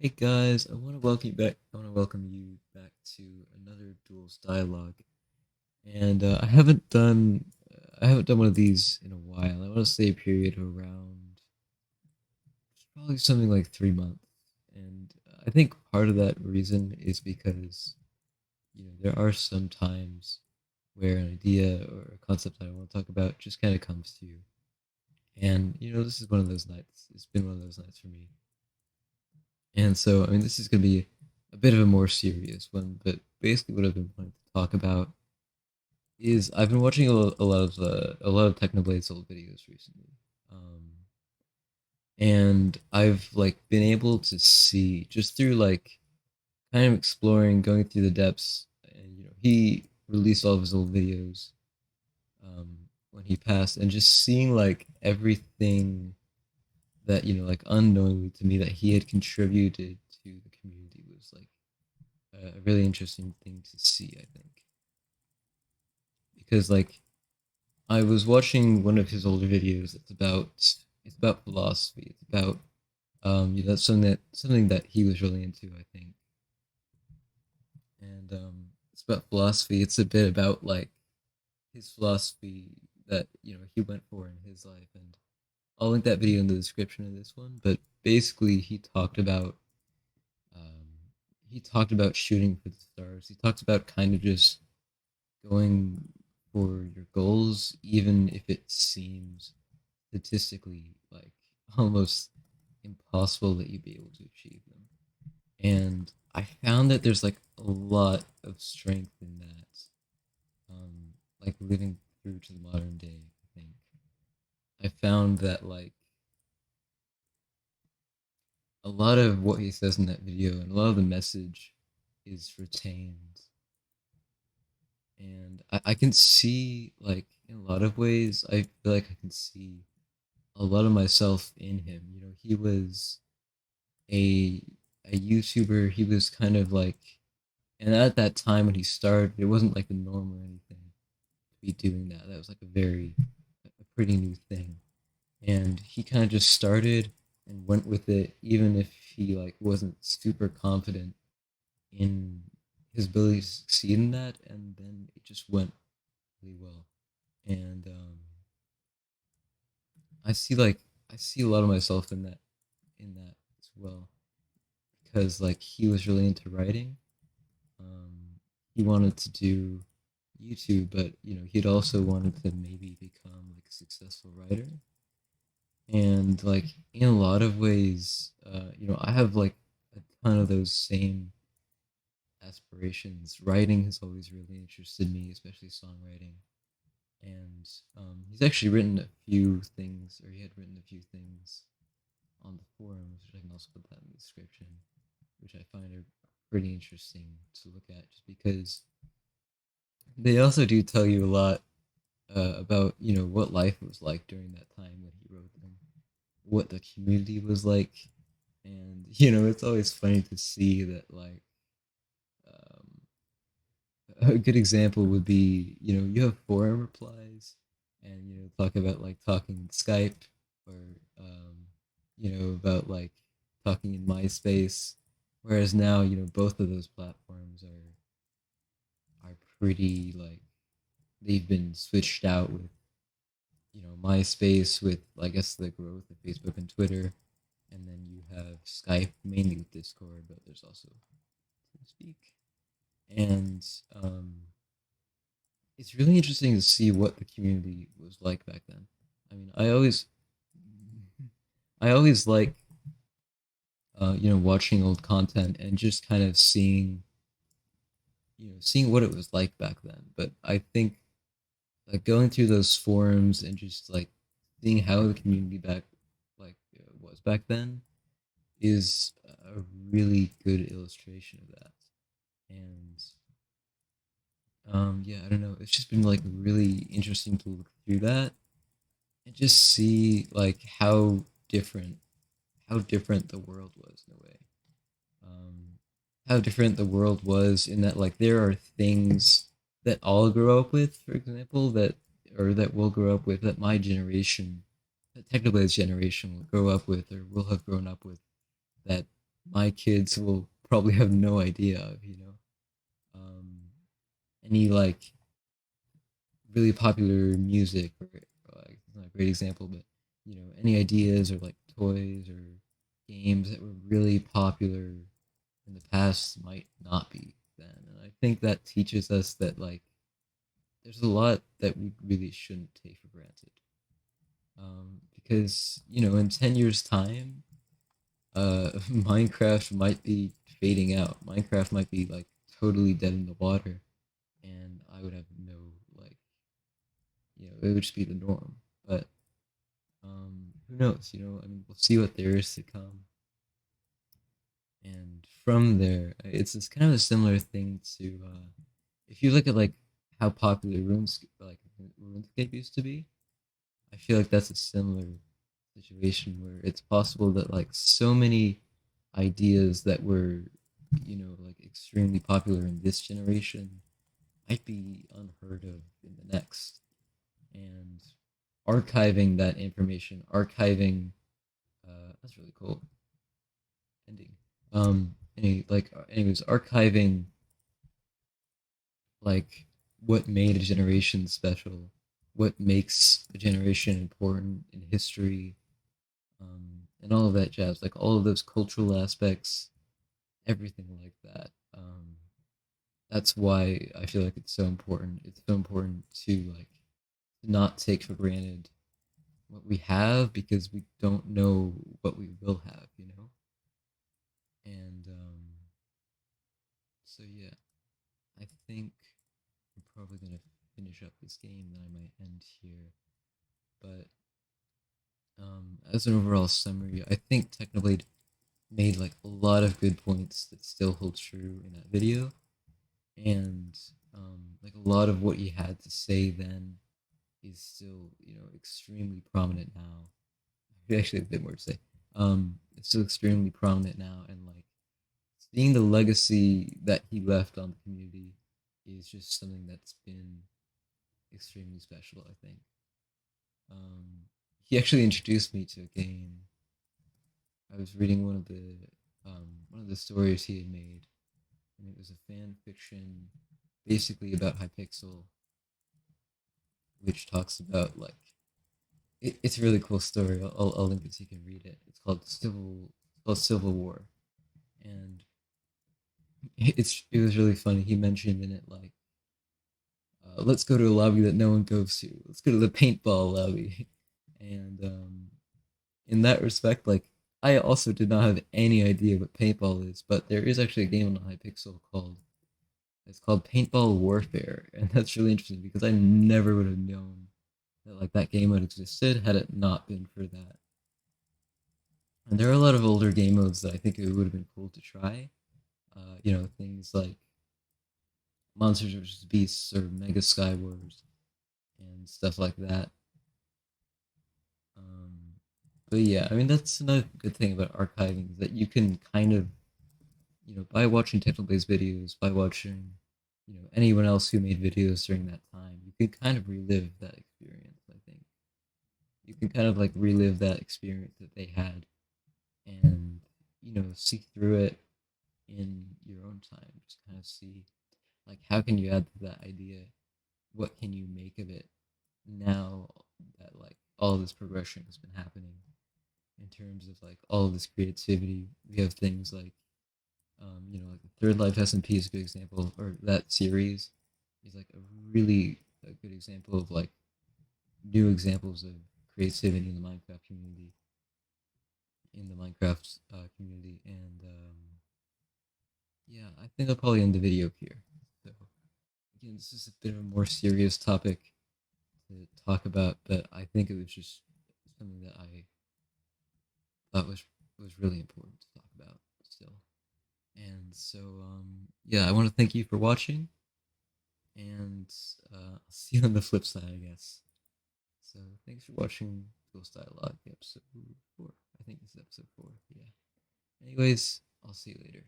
Hey guys, I want to welcome you back. I want to welcome you back to another Duels dialogue, and I haven't done one of these in a while. I want to say a period of around probably something like 3 months, and I think part of that reason is because there are some times where an idea or a concept that I want to talk about just kind of comes to you, and this is one of those nights. It's been one of those nights for me. And so, I mean, this is going to be a bit of a more serious one, but basically, what I've been wanting to talk about is I've been watching a lot of Technoblade's old videos recently, um, and I've like been able to see just through like kind of exploring, going through the depths, and he released all of his old videos um, when he passed, and just seeing like everything that like unknowingly to me that he had contributed to the community was like a really interesting thing to see, I think, because like I was watching one of his older videos. It's about philosophy. It's about that's something that he was really into, I think, and it's about philosophy. It's a bit about like his philosophy that he went for in his life, and I'll link that video in the description of this one. But basically, um, he talked about shooting for the stars. He talked about kind of just going for your goals, even if it seems statistically like almost impossible that you'd be able to achieve them. And I found that there's like a lot of strength in that, like living through to the modern day. I think I found that like a lot of what he says in that video and a lot of the message is retained, and I can see like in a lot of ways I feel like I can see a lot of myself in him. He was a YouTuber. He was kind of like, and at that time when he started, it wasn't like the norm or anything to be doing that. That was like a pretty new thing, and he kind of just started and went with it, even if he like wasn't super confident in his ability to succeed in that, and then it just went really well. And I see like I see a lot of myself in that as well, because like he was really into writing. He wanted to do YouTube, but he'd also wanted to maybe become like a successful writer. And like in a lot of ways, I have like a ton of those same aspirations. Writing has always really interested me, especially songwriting. And he's actually written a few things, or he had written a few things on the forums, which I can also put that in the description, which I find are pretty interesting to look at, just because they also do tell you a lot about what life was like during that time when he wrote them, what the community was like, and it's always funny to see that like um, a good example would be you have forum replies, and talk about like talking in Skype, or about like talking in MySpace, whereas now both of those platforms are pretty like they've been switched out with MySpace with I guess the growth of Facebook and Twitter, and then you have Skype mainly with Discord, but there's also TeamSpeak, and um, it's really interesting to see what the community was like back then. I mean, I always like watching old content and just kind of seeing what it was like back then. But I think like going through those forums and just like seeing how the community was back then is a really good illustration of that. And yeah, I don't know. It's just been like really interesting to look through that and just see like different how different the world was in a way. Um, how different the world was in that like there are things that I'll grow up with, for example, that we'll grow up with, that my generation, that Technoblade's generation will grow up with or will have grown up with, that my kids will probably have no idea of, you know. Um, any like really popular music, or like, it's not a great example, but you know, any ideas or like toys or games that were really popular in the past might not be then. And I think that teaches us that like there's a lot that we really shouldn't take for granted. Because you know, in 10 years' time, Minecraft might be fading out. Minecraft might be like totally dead in the water, and I would have no like, you know, it would just be the norm. But who knows? You know, I mean, we'll see what there is to come, and from there, it's kind of a similar thing to if you look at like how popular RuneScape used to be. I feel like that's a similar situation where it's possible that like so many ideas that were, you know, like extremely popular in this generation might be unheard of in the next. And archiving that information, archiving that's really cool ending. Anyways, archiving like what made a generation special, what makes a generation important in history, and all of that jazz, like all of those cultural aspects, everything like that. That's why I feel like it's so important. It's so important to like not take for granted what we have because we don't know what we will have, you know. And so yeah, I think I'm probably gonna finish up this game. Then I might end here. But as an overall summary, I think Technoblade made like a lot of good points that still hold true in that video, and like a lot of what he had to say then is still, you know, extremely prominent now. Actually, a bit more to say. It's still extremely prominent now, and like seeing the legacy that he left on the community is just something that's been extremely special. I think. He actually introduced me to a game. I was reading one of the stories he had made, and it was a fan fiction, basically about Hypixel, which talks about like it's a really cool story. I'll link it so you can read it. It's called Civil War, and it was really funny. He mentioned in it like, let's go to a lobby that no one goes to. Let's go to the paintball lobby, and in that respect, like I also did not have any idea what paintball is, but there is actually a game on Hypixel called it's called Paintball Warfare, and that's really interesting because I never would have known that like that game had existed had it not been for that. And there are a lot of older game modes that I think it would have been cool to try. You know, things like Monsters vs. Beasts or Mega Sky Wars and stuff like that. Um, but yeah, I mean that's another good thing about archiving is that you can kind of, you know, by watching Technoblade's videos, by watching, you know, anyone else who made videos during that time, you can kind of relive that experience. I think you can kind of like relive that experience that they had, and you know, see through it in your own time. Just kind of see like how can you add to that idea? What can you make of it now that like all this progression has been happening in terms of like all of this creativity? We have things like you know, like the Third Life SMP is a good example, or that series is like a good example of like new examples of creativity in the Minecraft community, and yeah, I think I'll probably end the video here. So again, this is a bit of a more serious topic to talk about, but I think it was just something that I thought was really important to talk about still. And so yeah, I want to thank you for watching, and I'll see you on the flip side, I guess. So thanks for watching Duels Dialogue episode 4. I think this is episode 4. Yeah. Anyways, I'll see you later.